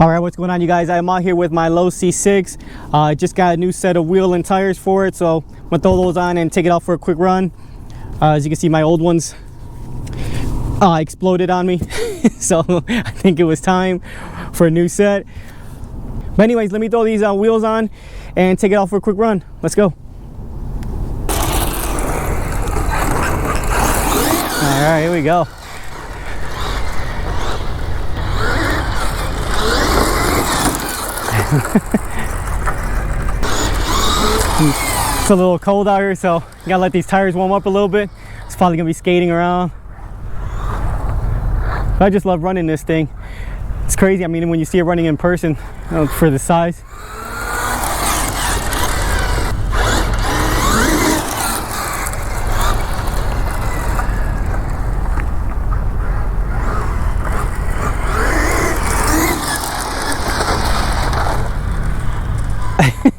All right, what's going on, you guys? I'm out here with my LOSI 6. I just got a new set of wheel and tires for it, so I'm gonna throw those on and take it out for a quick run. As you can see, my old ones exploded on me, so I think it was time for a new set. But anyways, let me throw these wheels on and take it out for a quick run. Let's go. All right, here we go. It's a little cold out here, so you gotta let these tires warm up a little bit. It's probably gonna be skating around. But I just love running this thing. It's crazy. I mean, when you see it running in person, for the size.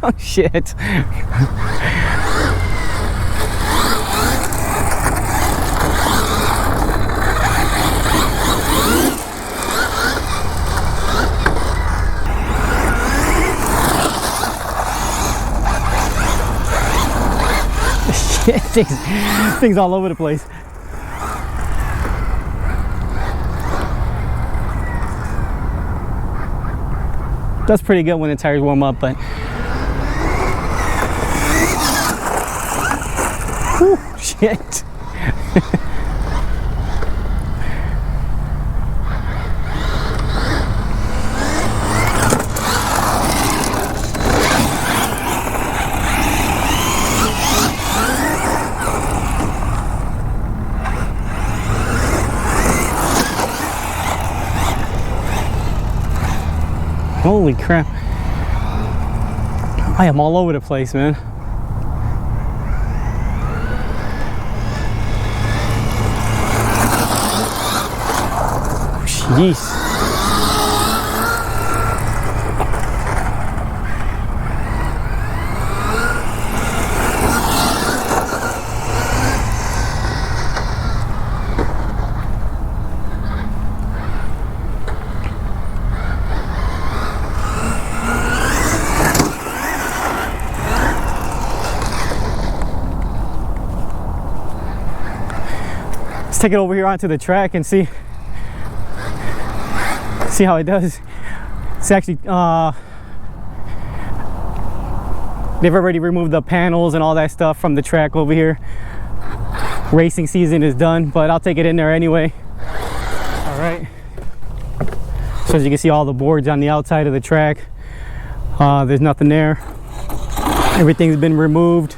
Oh shit. Shit, things all over the place. That's pretty good when the tires warm up, but whew, shit. Holy crap. I am all over the place, man. Jeez. Let's take it over here onto the track and see how it does. It's actually they've already removed the panels and all that stuff from the track over here. Racing season is done, but I'll take it in there anyway. All right, so as you can see, all the boards on the outside of the track, there's nothing there. Everything's been removed,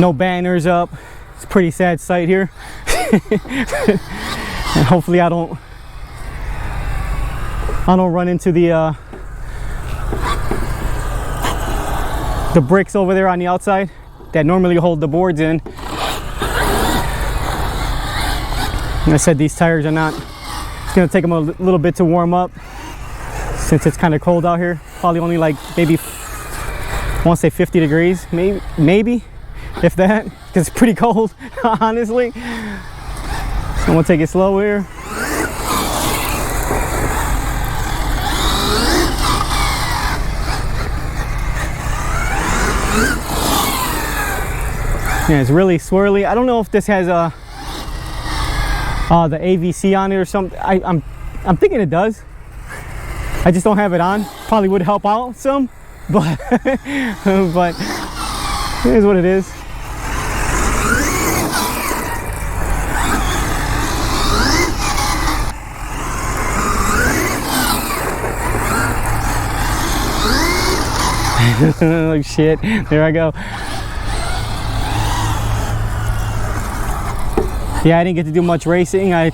no banners up. It's a pretty sad sight here. And hopefully I don't run into the bricks over there on the outside that normally hold the boards in. And I said these tires are not, it's gonna take them a little bit to warm up since it's kind of cold out here. Probably only like maybe, I want to say 50 degrees, maybe if that, because it's pretty cold, honestly. So I'm gonna take it slow here. Yeah, it's really swirly. I don't know if this has the AVC on it or something. I'm thinking it does. I just don't have it on. Probably would help out some, but but it is what it is. Oh shit, there I go. Yeah, I didn't get to do much racing. I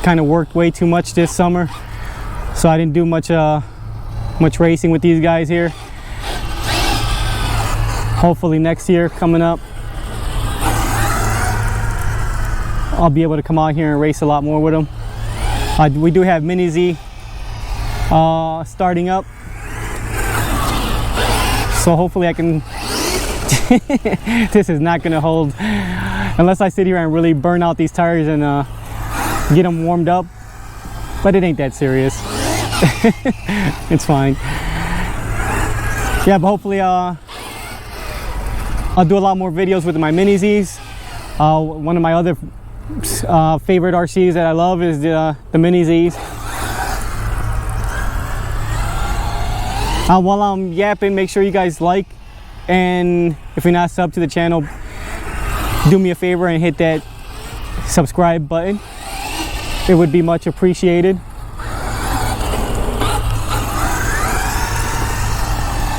kind of worked way too much this summer, so I didn't do much racing with these guys here. Hopefully next year coming up, I'll be able to come out here and race a lot more with them. We do have Mini Z starting up, so hopefully I can this is not going to hold unless I sit here and really burn out these tires and get them warmed up, but it ain't that serious. It's fine. Yeah, but hopefully I'll do a lot more videos with my Mini Zs. One of my other favorite RCs that I love is the Mini Zs. While I'm yapping, make sure you guys like, and if you're not subbed to the channel, do me a favor and hit that subscribe button. It would be much appreciated.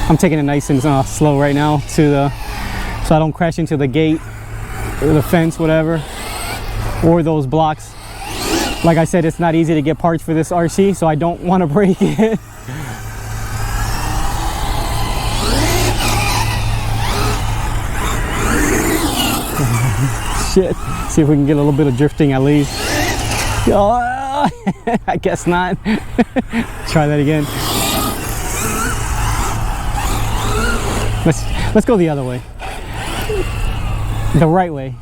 I'm taking it nice and slow right now so I don't crash into the gate or the fence, whatever, or those blocks. Like I said, it's not easy to get parts for this RC, so I don't want to break it. Shit. See if we can get a little bit of drifting at least. Oh, I guess not. Try that again. Let's go the other way. The right way.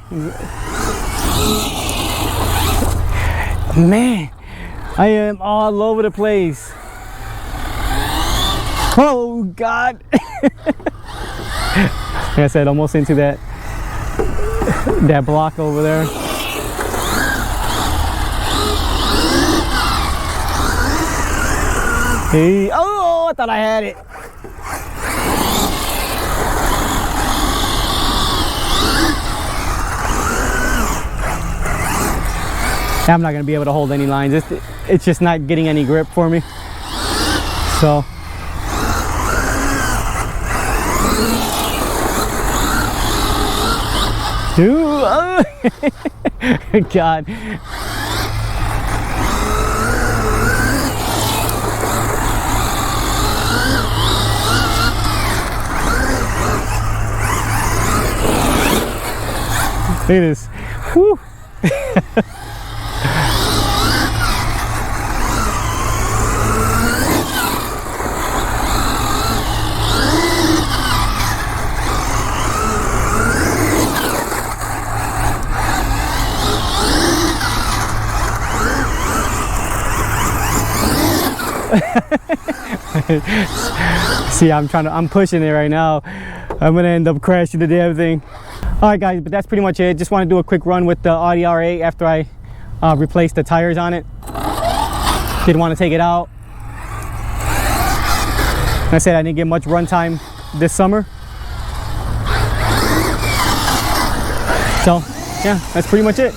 Man, I am all over the place. Oh God. Like I said, almost into that block over there. Hey, oh, I thought I had it. I'm not going to be able to hold any lines. It's just not getting any grip for me. So dude, oh. God. Look at this. Whew. See, I'm pushing it right now. I'm gonna end up crashing the damn thing. All right guys, but that's pretty much it. Just want to do a quick run with the Audi R8 after I replaced the tires on it. Didn't want to take it out. Like I said, I didn't get much run time this summer. So yeah, that's pretty much it.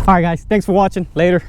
All right guys, thanks for watching. Later.